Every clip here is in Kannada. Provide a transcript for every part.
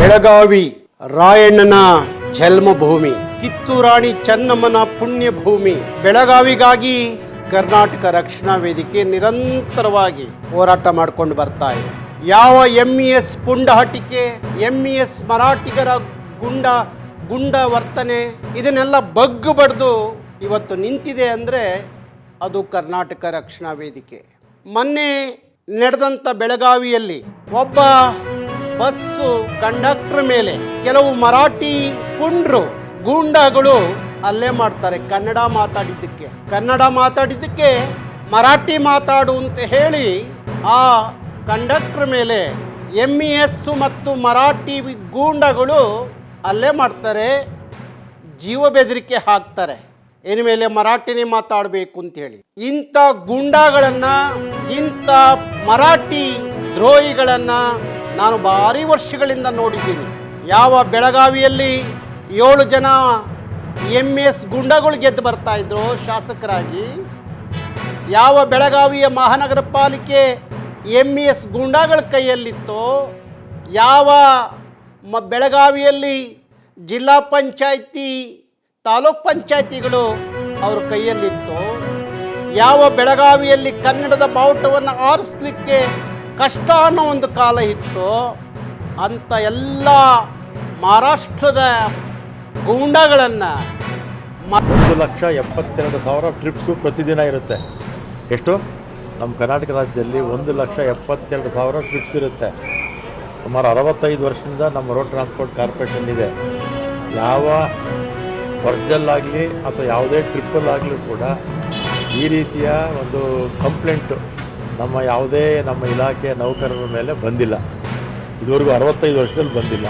ಬೆಳಗಾವಿ ರಾಯಣ್ಣನ ಜನ್ಮಭೂಮಿ, ಕಿತ್ತೂರಾಣಿ ಚೆನ್ನಮ್ಮನ ಪುಣ್ಯಭೂಮಿ. ಬೆಳಗಾವಿಗಾಗಿ ಕರ್ನಾಟಕ ರಕ್ಷಣಾ ವೇದಿಕೆ ನಿರಂತರವಾಗಿ ಹೋರಾಟ ಮಾಡಿಕೊಂಡು ಬರ್ತಾ ಇದೆ. ಯಾವ MES ಪುಂಡಹಟಿಕೆ, MES ಮರಾಠಿಗರ ಗುಂಡ ವರ್ತನೆ ಇದನ್ನೆಲ್ಲ ಬಗ್ಗು ಬಡ್ದು ಇವತ್ತು ನಿಂತಿದೆ ಅಂದರೆ ಅದು ಕರ್ನಾಟಕ ರಕ್ಷಣಾ ವೇದಿಕೆ. ಮೊನ್ನೆ ನಡೆದಂಥ ಬೆಳಗಾವಿಯಲ್ಲಿ ಒಬ್ಬ ಬಸ್ಸು ಕಂಡಕ್ಟರ್ ಮೇಲೆ ಕೆಲವು ಮರಾಠಿ ಪುಂಡ್ರು ಗೂಂಡಾಗಳು ಅಲ್ಲೇ ಮಾಡ್ತಾರೆ. ಕನ್ನಡ ಮಾತಾಡಿದ್ದಕ್ಕೆ ಮರಾಠಿ ಮಾತಾಡು ಅಂತ ಹೇಳಿ ಆ ಕಂಡಕ್ಟರ್ ಮೇಲೆ MES ಮತ್ತು ಮರಾಠಿ ಗೂಂಡಾಗಳು ಅಲ್ಲೇ ಮಾಡ್ತಾರೆ, ಜೀವ ಬೆದರಿಕೆ ಹಾಕ್ತಾರೆ. ಇನ್ನು ಮೇಲೆ ಮರಾಠಿನೇ ಮಾತಾಡಬೇಕು ಅಂತ ಹೇಳಿ. ಇಂಥ ಗೂಂಡಾಗಳನ್ನು, ಇಂಥ ಮರಾಠಿ ದ್ರೋಹಿಗಳನ್ನು ನಾನು ಭಾರಿ ವರ್ಷಗಳಿಂದ ನೋಡಿದ್ದೀನಿ. ಯಾವ ಬೆಳಗಾವಿಯಲ್ಲಿ 7 ಜನ MES ಗುಂಡಾಗಳು ಗೆದ್ದು ಬರ್ತಾ ಇದ್ರು ಶಾಸಕರಾಗಿ, ಯಾವ ಬೆಳಗಾವಿಯ ಮಹಾನಗರ ಪಾಲಿಕೆ MES ಗುಂಡಾಗಳ ಕೈಯಲ್ಲಿತ್ತೋ, ಯಾವ ಬೆಳಗಾವಿಯಲ್ಲಿ ಜಿಲ್ಲಾ ಪಂಚಾಯಿತಿ ತಾಲೂಕ್ ಪಂಚಾಯಿತಿಗಳು ಅವ್ರ ಕೈಯಲ್ಲಿತ್ತು, ಯಾವ ಬೆಳಗಾವಿಯಲ್ಲಿ ಕನ್ನಡದ ಬಾವುಟವನ್ನು ಆರಿಸಲಿಕ್ಕೆ ಕಷ್ಟ ಅನ್ನೋ ಒಂದು ಕಾಲ ಇತ್ತು, ಅಂಥ ಎಲ್ಲ ಮಹಾರಾಷ್ಟ್ರದ ಗೂಂಡಾಗಳನ್ನು 1,72,000 ಟ್ರಿಪ್ಸು ಪ್ರತಿದಿನ ಇರುತ್ತೆ. ಎಷ್ಟು? ನಮ್ಮ ಕರ್ನಾಟಕ ರಾಜ್ಯದಲ್ಲಿ 1,72,000 ಟ್ರಿಪ್ಸ್ ಇರುತ್ತೆ. ಸುಮಾರು 65 ವರ್ಷದಿಂದ ನಮ್ಮ ರೋಡ್ ಟ್ರಾನ್ಸ್ಪೋರ್ಟ್ ಕಾರ್ಪೊರೇಷನ್ ಇದೆ. ಯಾವ ವರ್ಷದಲ್ಲಾಗಲಿ ಅಥವಾ ಯಾವುದೇ ಟ್ರಿಪ್ಪಲ್ಲಾಗಲಿ ಕೂಡ ಈ ರೀತಿಯ ಒಂದು ಕಂಪ್ಲೇಂಟು ನಮ್ಮ ಇಲಾಖೆಯ ನೌಕರರ ಮೇಲೆ ಬಂದಿಲ್ಲ. ಇದುವರೆಗೂ 65 ವರ್ಷದಲ್ಲಿ ಬಂದಿಲ್ಲ.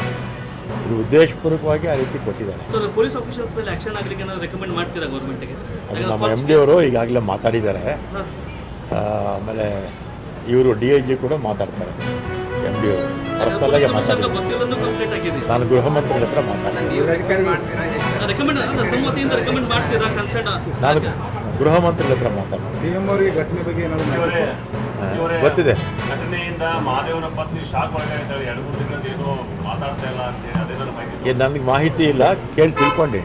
ಇದು ಉದ್ದೇಶಪೂರ್ವಕವಾಗಿ ಆ ರೀತಿ ಕೊಟ್ಟಿದ್ದಾರೆ. ಪೊಲೀಸ್ ಆಫೀಸರ್ಸ್ ಮೇಲೆ ಆಕ್ಷನ್ ಆಗಲಿಕ್ಕೆ ನಾವು ರೆಕಮೆಂಡ್ ಮಾಡ್ತೀರಾ ಗೌರ್ಮೆಂಟ್ಗೆ? ಅದು ನಮ್ಮ MD ಅವರು ಈಗಾಗಲೇ ಮಾತಾಡಿದ್ದಾರೆ. ಆಮೇಲೆ ಇವರು DIG ಕೂಡ ಮಾತಾಡ್ತಾರೆ. MD ಅವರು ಪರ್ಸನಲ್ಲಾಗಿ ಮಾತಾಡಿದ್ದಾರೆ. ನಾನು ಗೃಹ ಮಂತ್ರಿಗಳ ಹತ್ರ ನಾನು ಗೃಹ ಮಂತ್ರಿಗಳ ಹತ್ರ ಮಾತಾಡ್ತೀನಿ. CM ಅವರಿಗೆ ಘಟನೆ ಬಗ್ಗೆ ಗೊತ್ತಿದೆ. ಘಟನೆಯಿಂದ ಮಹಾದೇವನ ಪತ್ನಿ ಶಾಕ್ ಒಳಗಾಗಿದ್ದಾಳೆ. 2-3 ದಿನದಿಂದ ಏನೋ ಮಾತಾಡ್ತಾ ಇಲ್ಲ ಅಂತ ಹೇಳಿ ಅದೇನೋ ನನಗೆ ಮಾಹಿತಿ ಇಲ್ಲ, ಕೇಳಿ ತಿಳ್ಕೊಂಡೆ.